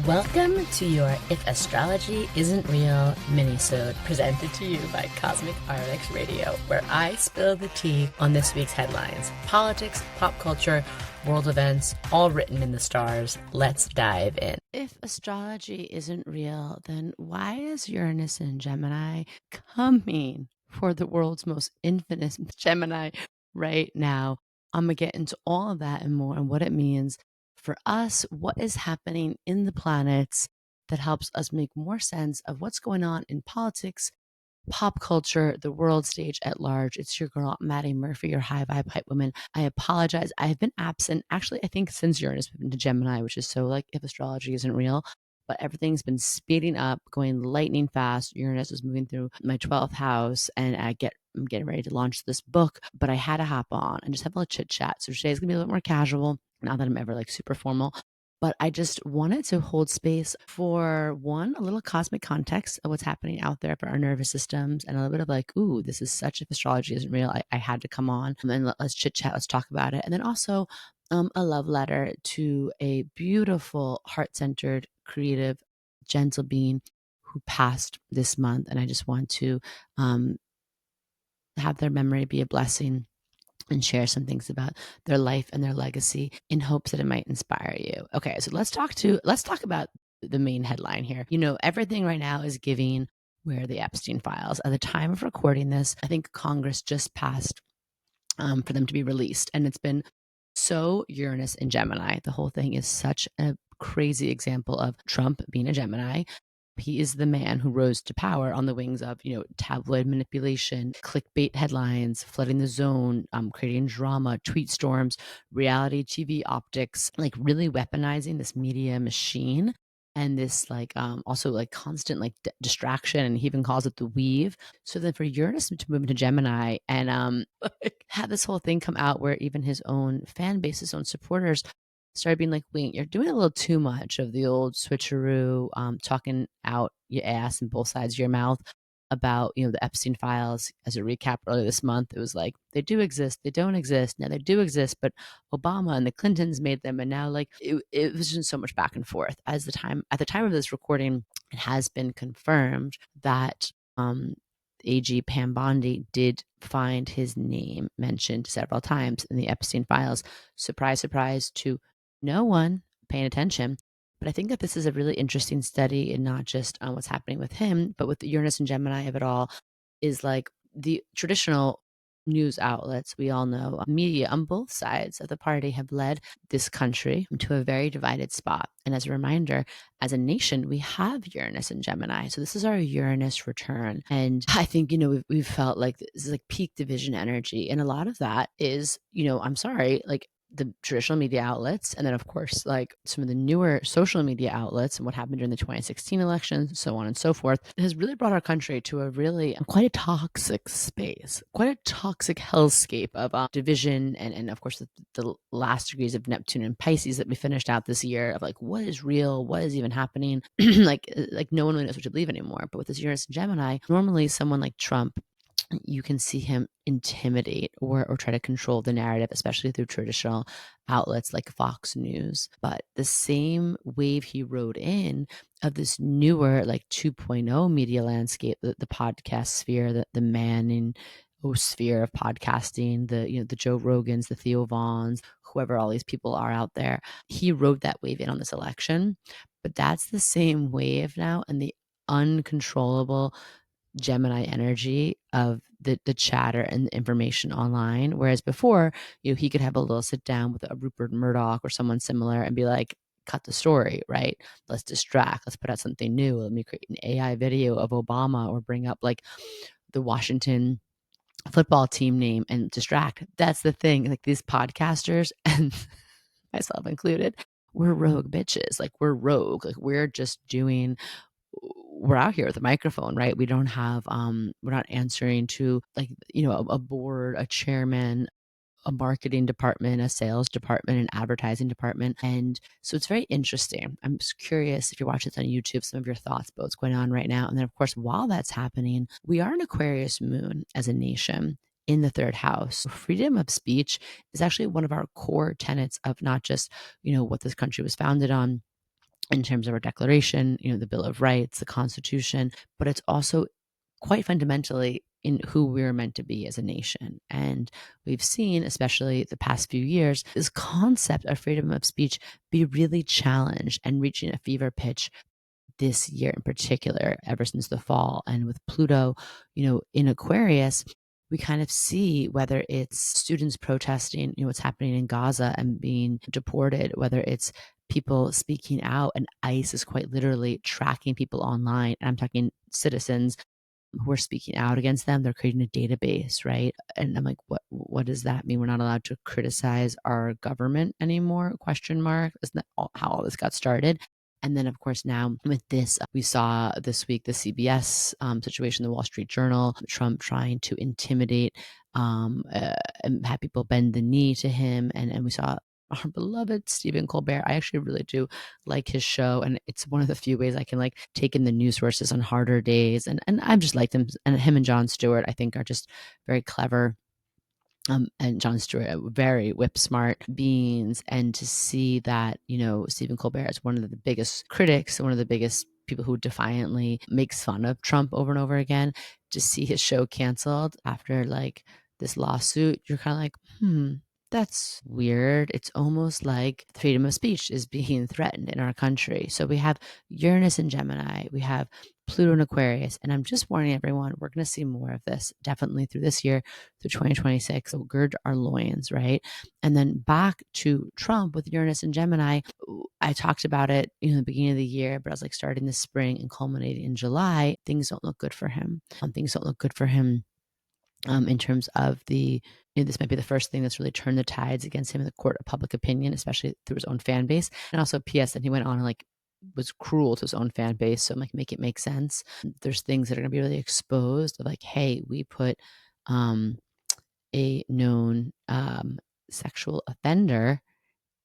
Welcome to your If Astrology Isn't Real minisode, presented to you by Cosmic RX Radio, where I spill the tea on this week's headlines. Politics, pop culture, world events, all written in the stars. Let's dive in. If astrology isn't real, then why is Uranus in Gemini coming for the world's most infamous Gemini right now? I'm going to get into all of that and more and what it means for us, what is happening in the planets that helps us make more sense of what's going on in politics, pop culture, the world stage at large. It's your girl, Maddie Murphy, your high vibe hype woman. I apologize. I have been absent, actually, I think since Uranus moved into Gemini, which is so like if astrology isn't real. But everything's been speeding up, going lightning fast. Uranus is moving through my 12th house, and I'm getting ready to launch this book. But I had to hop on and just have a little chit chat. So today's gonna be a little more casual. Not that I'm ever like super formal, but I just wanted to hold space for one, a little cosmic context of what's happening out there for our nervous systems, and a little bit of like, ooh, this is such, if astrology isn't real, I had to come on and let's chit chat, let's talk about it. And then also a love letter to a beautiful, heart-centered, creative, gentle being who passed this month. And I just want to have their memory be a blessing and share some things about their life and their legacy in hopes that it might inspire you. Okay, so let's talk about the main headline here. You know, everything right now is giving where the Epstein files. At the time of recording this, I think Congress just passed for them to be released, and it's been so Uranus and Gemini. The whole thing is such a crazy example of Trump being a Gemini. He is the man who rose to power on the wings of, tabloid manipulation, clickbait headlines, flooding the zone, creating drama, tweet storms, reality TV optics, like really weaponizing this media machine and this also like constant like distraction. And he even calls it the weave. So then for Uranus to move into Gemini and like, have this whole thing come out where even his own fan base, his own supporters started being like, wait, you're doing a little too much of the old switcheroo, talking out your ass and both sides of your mouth about, the Epstein files. As a recap earlier this month, it was like, they do exist, they don't exist. Now they do exist, but Obama and the Clintons made them. And now like it was just so much back and forth. At the time of this recording, it has been confirmed that AG Pam Bondi did find his name mentioned several times in the Epstein files. Surprise, surprise to no one paying attention. But I think that this is a really interesting study, and not just on what's happening with him, but with the Uranus and Gemini of it all, is like the traditional news outlets we all know, media on both sides of the party have led this country to a very divided spot. And as a reminder, as a nation, we have Uranus and Gemini. So this is our Uranus return. And I think, we've felt like this is like peak division energy. And a lot of that is, I'm sorry, like the traditional media outlets, and then of course like some of the newer social media outlets and what happened during the 2016 elections, so on and so forth, has really brought our country to a really quite a toxic space, quite a toxic hellscape of division, and of course the last degrees of Neptune and Pisces that we finished out this year of like, what is real, what is even happening. like no one really knows what to believe anymore. But with this Uranus and Gemini, normally someone like Trump, you can see him intimidate or try to control the narrative, especially through traditional outlets like Fox News. But the same wave he rode in of this newer like 2.0 media landscape, the podcast sphere, the Manning sphere of podcasting, the Joe Rogans, the Theo Vaughns, whoever all these people are out there, he rode that wave in on this election. But that's the same wave now, and the uncontrollable Gemini energy of the chatter and the information online. Whereas before, he could have a little sit down with a Rupert Murdoch or someone similar and be like, cut the story, right? Let's distract. Let's put out something new. Let me create an AI video of Obama, or bring up like the Washington football team name and distract. That's the thing. Like these podcasters, and myself included, we're rogue bitches. Like we're rogue. Like we're out here with a microphone, right? We don't have, we're not answering to like, a board, a chairman, a marketing department, a sales department, an advertising department. And so it's very interesting. I'm just curious if you're watching this on YouTube, some of your thoughts about what's going on right now. And then of course, while that's happening, we are an Aquarius moon as a nation in the third house. Freedom of speech is actually one of our core tenets of not just, what this country was founded on, in terms of our declaration, the Bill of Rights, the Constitution, but it's also quite fundamentally in who we're meant to be as a nation. And we've seen, especially the past few years, this concept of freedom of speech be really challenged and reaching a fever pitch this year in particular, ever since the fall. And with Pluto, in Aquarius, we kind of see whether it's students protesting, what's happening in Gaza and being deported, whether it's people speaking out, and ICE is quite literally tracking people online. And I'm talking citizens who are speaking out against them. They're creating a database, right? And I'm like, what does that mean? We're not allowed to criticize our government anymore? Question mark. Isn't that how all this got started? And then, of course, now with this, we saw this week the CBS situation, the Wall Street Journal, Trump trying to intimidate and have people bend the knee to him. And we saw our beloved Stephen Colbert. I actually really do like his show, and it's one of the few ways I can like take in the news sources on harder days. And I've just liked him, and him and Jon Stewart, I think, are just very clever. And Jon Stewart, very whip smart beings. And to see that, Stephen Colbert is one of the biggest critics, one of the biggest people who defiantly makes fun of Trump over and over again, to see his show canceled after like this lawsuit, you're kind of like, that's weird. It's almost like freedom of speech is being threatened in our country. So we have Uranus and Gemini, we have Pluto and Aquarius, and I'm just warning everyone, we're going to see more of this definitely through this year, through 2026. So gird our loins, right? And then back to Trump with Uranus and Gemini. I talked about it, in the beginning of the year, but I was like starting this spring and culminating in July. Things don't look good for him. Things don't look good for him in terms of this might be the first thing that's really turned the tides against him in the court of public opinion, especially through his own fan base. And also, P.S. that he went on and like was cruel to his own fan base. So I'm like, make it make sense. There's things that are going to be really exposed of like, hey, we put a known sexual offender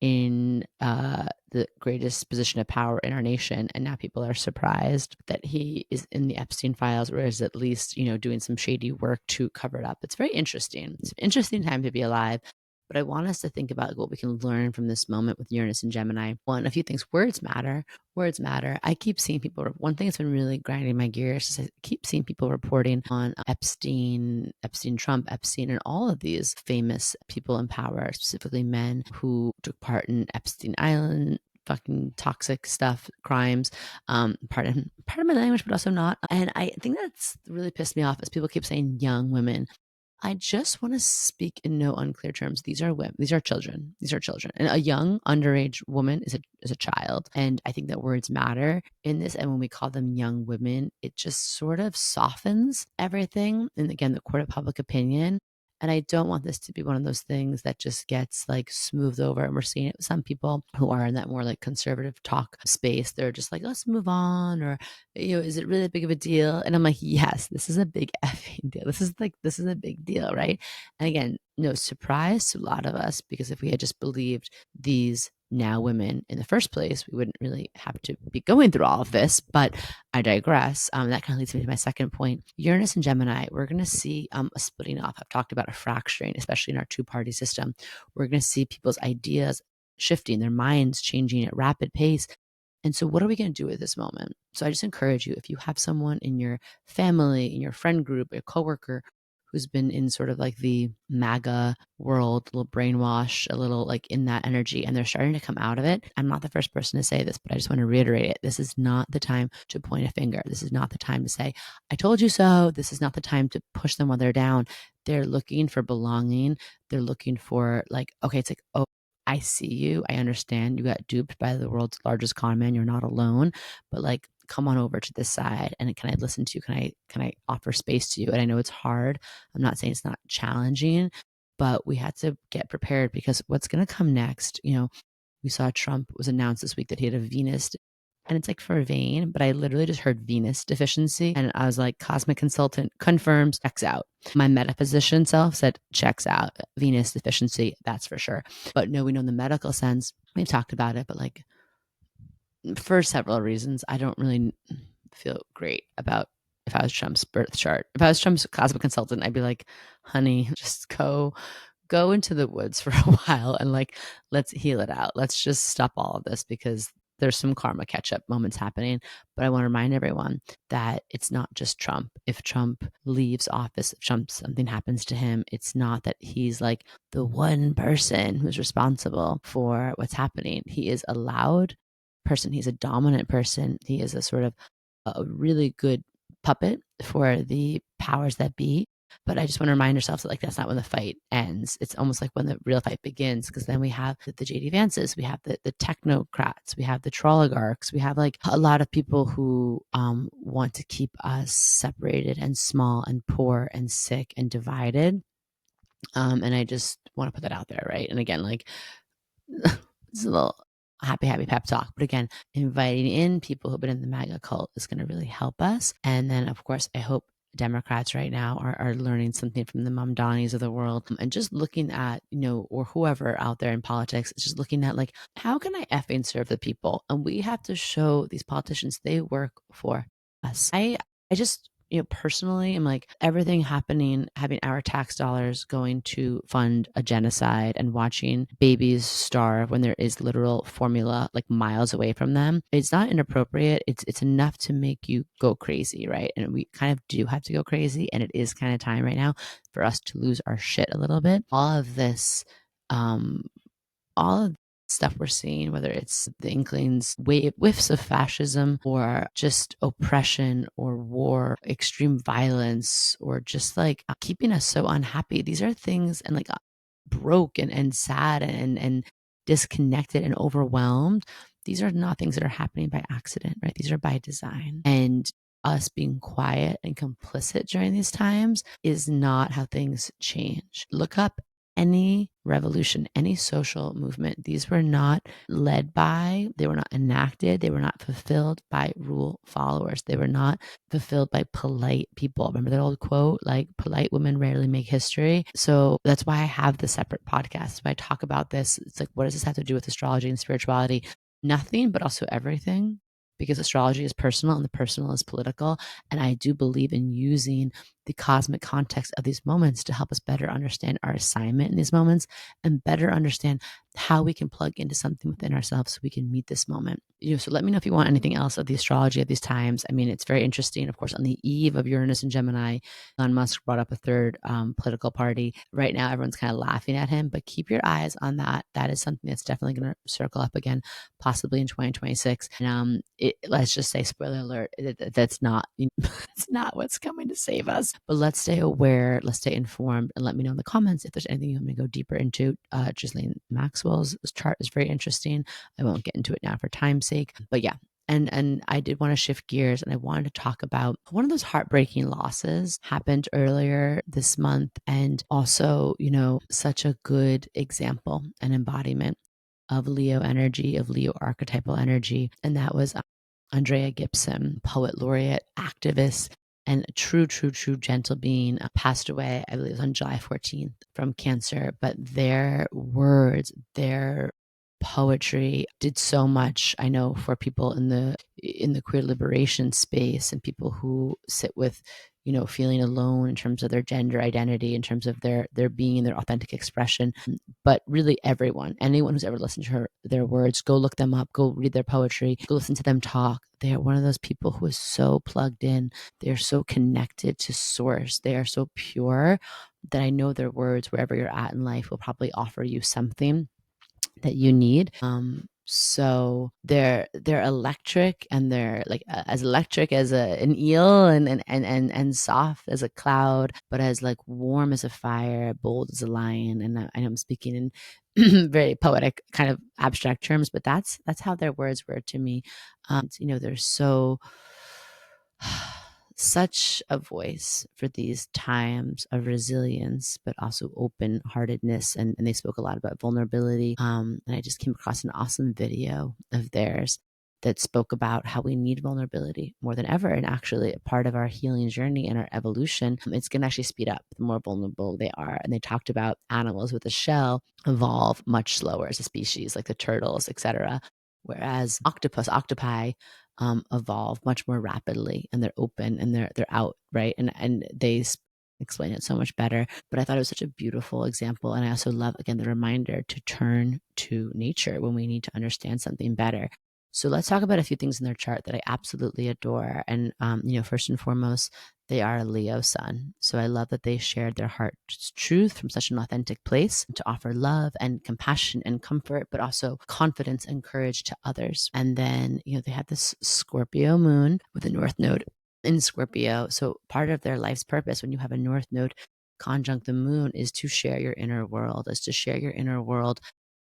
in the greatest position of power in our nation, and now people are surprised that he is in the Epstein files, or is at least doing some shady work to cover it up. It's very interesting. It's an interesting time to be alive. But I want us to think about what we can learn from this moment with Uranus and Gemini. One, a few things. Words matter. Words matter. I keep seeing people, one thing that's been really grinding my gears is I keep seeing people reporting on Epstein, Trump, Epstein, and all of these famous people in power, specifically men who took part in Epstein Island, fucking toxic stuff, crimes. Pardon my language, but also not. And I think that's really pissed me off is people keep saying young women. I just want to speak in no unclear terms. These are women. These are children. These are children. And a young underage woman is a child. And I think that words matter in this. And when we call them young women, it just sort of softens everything. And again, the court of public opinion. And I don't want this to be one of those things that just gets like smoothed over. And we're seeing it with some people who are in that more like conservative talk space. They're just like, let's move on. Or, is it really big of a deal? And I'm like, yes, this is a big effing deal. This is a big deal, right? And again, no surprise to a lot of us, because if we had just believed these now women in the first place, we wouldn't really have to be going through all of this. But I digress. That kind of leads me to my second point. Uranus and Gemini, we're going to see a splitting off. I've talked about a fracturing, especially in our two-party system. We're going to see people's ideas shifting, their minds changing at rapid pace. And so what are we going to do at this moment? So I just encourage you, if you have someone in your family, in your friend group, a coworker who's been in sort of like the MAGA world, a little brainwash, a little like in that energy, and they're starting to come out of it. I'm not the first person to say this, but I just want to reiterate it. This is not the time to point a finger. This is not the time to say, I told you so. This is not the time to push them while they're down. They're looking for belonging. They're looking for like, okay, it's like, oh, I see you. I understand you got duped by the world's largest con man. You're not alone, but like, come on over to this side, and can I listen to you? Can I offer space to you? And I know it's hard. I'm not saying it's not challenging, but we had to get prepared, because what's going to come next, we saw Trump was announced this week that he had a Venus, and it's like for a vein, but I literally just heard Venus deficiency. And I was like, cosmic consultant confirms, checks out. My metaphysician self said, checks out. Venus deficiency, that's for sure. But no, we know in the medical sense, we've talked about it, but like, for several reasons, I don't really feel great about if I was Trump's birth chart. If I was Trump's cosmic consultant, I'd be like, honey, just go into the woods for a while and like, let's heal it out. Let's just stop all of this, because there's some karma catch up moments happening. But I want to remind everyone that it's not just Trump. If Trump leaves office, if Trump something happens to him, it's not that he's like the one person who's responsible for what's happening. He is a loud person. He's a dominant person. He is a sort of a really good puppet for the powers that be. But I just want to remind ourselves that like that's not when the fight ends. It's almost like when the real fight begins, because then we have the JD Vances, we have the technocrats, we have the troligarchs, we have like a lot of people who want to keep us separated and small and poor and sick and divided. And I just want to put that out there, right? And again, like it's a little happy pep talk. But again, inviting in people who've been in the MAGA cult is going to really help us. And then, of course, I hope Democrats right now are learning something from the Mamdanis of the world and just looking at, or whoever out there in politics, just looking at like, how can I effing serve the people? And we have to show these politicians they work for us. I just personally, I'm like everything happening, having our tax dollars going to fund a genocide and watching babies starve when there is literal formula like miles away from them. It's not inappropriate. It's enough to make you go crazy, right? And we kind of do have to go crazy, and it is kind of time right now for us to lose our shit a little bit. All of this, all of stuff we're seeing, whether it's the inklings, whiffs of fascism, or just oppression or war, extreme violence, or just like keeping us so unhappy. These are things and like broke and sad and disconnected and overwhelmed. These are not things that are happening by accident, right? These are by design. And us being quiet and complicit during these times is not how things change. Look up any revolution, any social movement. These were not led by, they were not enacted, they were not fulfilled by rule followers. They were not fulfilled by polite people. Remember that old quote, like polite women rarely make history? So that's why I have the separate podcast. When I talk about this, it's like, what does this have to do with astrology and spirituality? Nothing, but also everything. Because astrology is personal and the personal is political. And I do believe in using the cosmic context of these moments to help us better understand our assignment in these moments and better understand how we can plug into something within ourselves so we can meet this moment. So let me know if you want anything else of the astrology of these times. I mean, it's very interesting. Of course, on the eve of Uranus and Gemini, Elon Musk brought up a third political party. Right now, everyone's kind of laughing at him, but keep your eyes on that. That is something that's definitely going to circle up again, possibly in 2026. And let's just say, spoiler alert, that's not, it's not what's coming to save us. But let's stay aware, let's stay informed, and let me know in the comments if there's anything you want me to go deeper into. Ghislaine Maxwell's chart is very interesting. I won't get into it now for time's sake, but yeah. And I did want to shift gears, and I wanted to talk about one of those heartbreaking losses happened earlier this month, and also, such a good example and embodiment of Leo energy, of Leo archetypal energy, and that was Andrea Gibson, poet laureate, activist, and a true gentle being, passed away, I believe it was on July 14th from cancer. But their words, their poetry did so much, I know, for people in the queer liberation space and people who sit with, feeling alone in terms of their gender identity, in terms of their being, their authentic expression. But really anyone who's ever listened to their words, go look them up, go read their poetry, go listen to them talk. They are one of those people who is so plugged in. They're so connected to source. They are so pure that I know their words, wherever you're at in life, will probably offer you something that you need. So they're electric, and they're like as electric as an eel, and soft as a cloud, but as like warm as a fire, bold as a lion. And I know I'm speaking in very poetic kind of abstract terms, but that's how their words were to me. They're so such a voice for these times of resilience, but also open heartedness. And they spoke a lot about vulnerability. And I just came across an awesome video of theirs that spoke about how we need vulnerability more than ever. And actually, a part of our healing journey and our evolution, it's going to actually speed up the more vulnerable they are. And they talked about animals with a shell evolve much slower as a species, like the turtles, etc. Whereas octopi evolve much more rapidly, and they're open, and they're out, right? And they explain it so much better. But I thought it was such a beautiful example. And I also love, again, the reminder to turn to nature when we need to understand something better. So let's talk about a few things in their chart that I absolutely adore. And, first and foremost, they are a Leo sun. So I love that they shared their heart's truth from such an authentic place to offer love and compassion and comfort, but also confidence and courage to others. And then, they had this Scorpio moon with a North Node in Scorpio. So part of their life's purpose when you have a North Node conjunct the moon is to share your inner world, is to share your inner world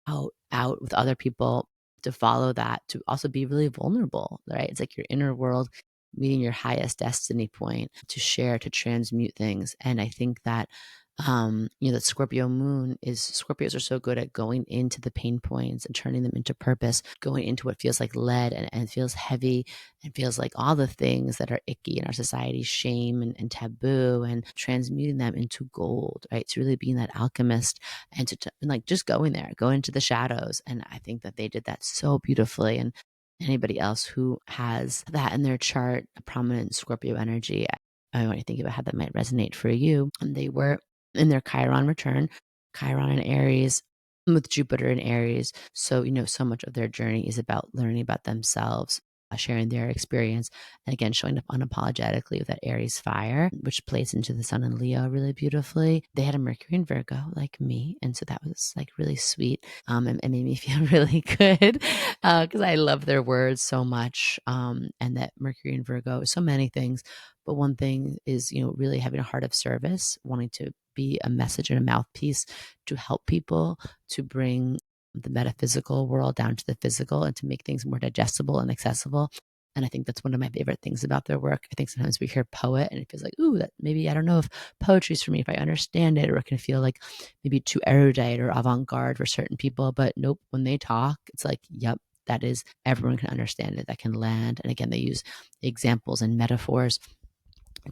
out with other people, to follow that, to also be really vulnerable, right? It's like your inner world meeting your highest destiny point, to share, to transmute things. And I think that that Scorpio moon is Scorpios are so good at going into the pain points and turning them into purpose, going into what feels like lead and feels heavy and feels like all the things that are icky in our society, shame and taboo, and transmuting them into gold, right? To really being that alchemist and and like just going there, go into the shadows. And I think that they did that so beautifully. And anybody else who has that in their chart, a prominent Scorpio energy, I want to think about how that might resonate for you. And they were in their Chiron return, Chiron in Aries, with Jupiter in Aries. So, so much of their journey is about learning about themselves, sharing their experience, and again, showing up unapologetically with that Aries fire, which plays into the Sun and Leo really beautifully. They had a Mercury in Virgo like me. And so that was like really sweet, and made me feel really good because I love their words so much. And that Mercury in Virgo, so many things. But one thing is, really having a heart of service, wanting to be a message and a mouthpiece to help people, to bring the metaphysical world down to the physical and to make things more digestible and accessible. And I think that's one of my favorite things about their work. I think sometimes we hear poet and it feels like, ooh, that maybe I don't know if poetry's for me, if I understand it, or it can feel like maybe too erudite or avant-garde for certain people. But nope, when they talk, it's like, yep, that is, everyone can understand it, that can land. And again, they use examples and metaphors,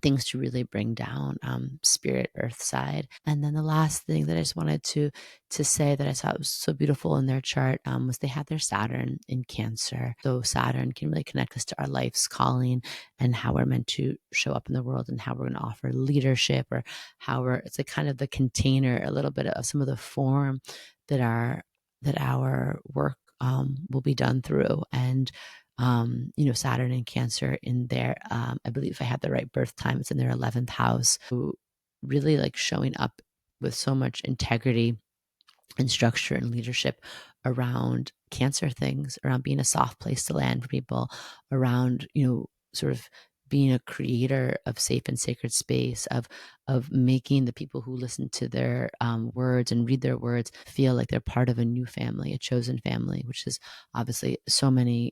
things to really bring down spirit, earth side. And then the last thing that I just wanted to say that I thought was so beautiful in their chart was they had their Saturn in Cancer. So Saturn can really connect us to our life's calling and how we're meant to show up in the world and how we're going to offer leadership, or how it's like kind of the container, a little bit of some of the form that our work will be done through. And Saturn and Cancer in their, I believe if I had the right birth time, it's in their 11th house. So really like showing up with so much integrity and structure and leadership around Cancer things, around being a soft place to land for people, around, sort of being a creator of safe and sacred space, of making the people who listen to their words and read their words feel like they're part of a new family, a chosen family, which is obviously so many,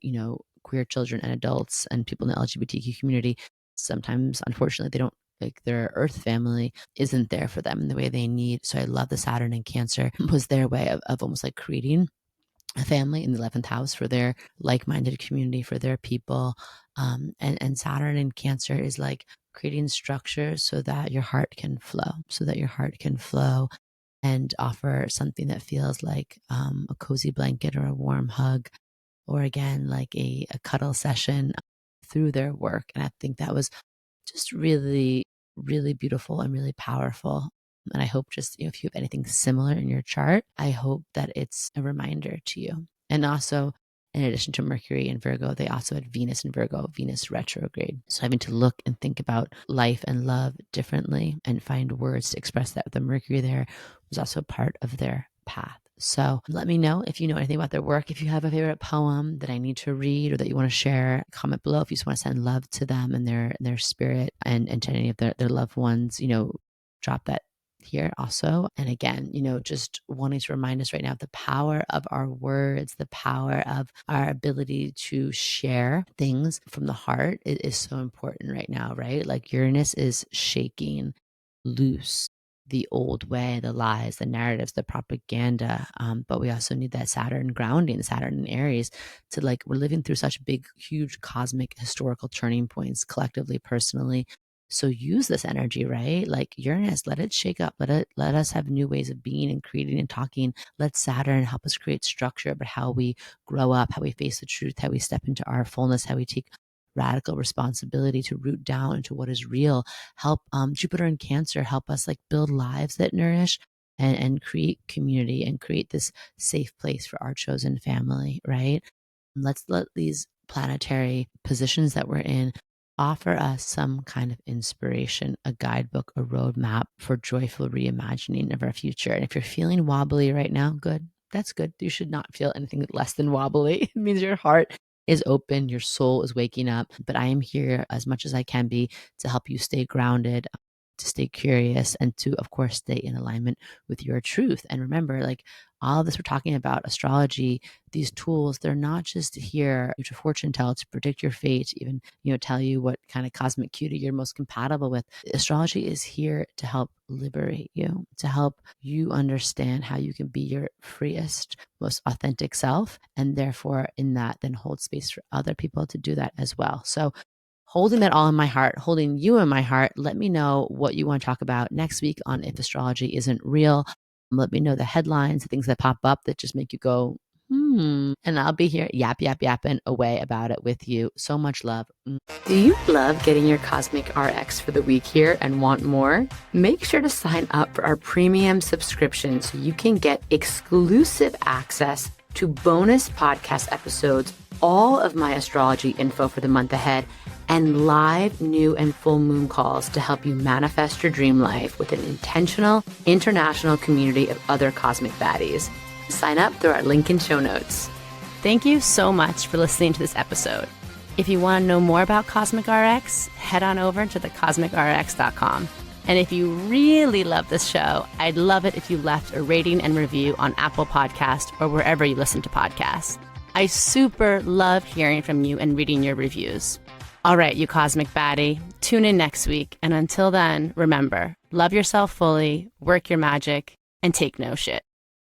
queer children and adults and people in the LGBTQ community. Sometimes, unfortunately, they don't, like, their earth family isn't there for them in the way they need. So I love the Saturn in Cancer was their way of almost like creating a family in the 11th house for their like-minded community, for their people. And Saturn in Cancer is like creating structure so that your heart can flow, and offer something that feels like a cozy blanket or a warm hug, or again, like a cuddle session through their work. And I think that was just really, really beautiful and really powerful. And I hope just, if you have anything similar in your chart, I hope that it's a reminder to you. And also, in addition to Mercury and Virgo, they also had Venus in Virgo, Venus retrograde. So having to look and think about life and love differently and find words to express that with the Mercury there was also part of their path. So let me know if you know anything about their work. If you have a favorite poem that I need to read or that you want to share, comment below. If you just want to send love to them and their spirit, and to any of their loved ones, drop that here also. And again, just wanting to remind us right now of the power of our words, the power of our ability to share things from the heart is so important right now, right? Like Uranus is shaking loose the old way, the lies, the narratives, the propaganda. But we also need that Saturn grounding, Saturn in Aries, to, like, we're living through such big, huge cosmic historical turning points collectively, personally. So use this energy, right? Like Uranus, let it shake up. Let us have new ways of being and creating and talking. Let Saturn help us create structure, but how we grow up, how we face the truth, how we step into our fullness, how we take radical responsibility to root down into what is real. Help Jupiter and Cancer help us like build lives that nourish and create community and create this safe place for our chosen family, right? Let's let these planetary positions that we're in offer us some kind of inspiration, a guidebook, a roadmap for joyful reimagining of our future. And if you're feeling wobbly right now, good. That's good. You should not feel anything less than wobbly. It means your heart is open, your soul is waking up. But I am here as much as I can be to help you stay grounded, to stay curious, and to, of course, stay in alignment with your truth. And remember, like all of this we're talking about, astrology, these tools, they're not just here to fortune tell, to predict your fate, even, tell you what kind of cosmic cutie you're most compatible with. Astrology is here to help liberate you, to help you understand how you can be your freest, most authentic self. And therefore, in that, then hold space for other people to do that as well. So holding that all in my heart, holding you in my heart, let me know what you want to talk about next week on If Astrology Isn't Real. Let me know the headlines, the things that pop up that just make you go, and I'll be here yapping away about it with you. So much love. Do you love getting your Cosmic RX for the week here and want more? Make sure to sign up for our premium subscription so you can get exclusive access to bonus podcast episodes, all of my astrology info for the month ahead, and live new and full moon calls to help you manifest your dream life with an intentional international community of other cosmic baddies. Sign up through our link in show notes. Thank you so much for listening to this episode. If you want to know more about Cosmic RX, head on over to thecosmicrx.com. And if you really love this show, I'd love it if you left a rating and review on Apple Podcast or wherever you listen to podcasts. I super love hearing from you and reading your reviews. All right, you cosmic baddie, tune in next week. And until then, remember, love yourself fully, work your magic, and take no shit.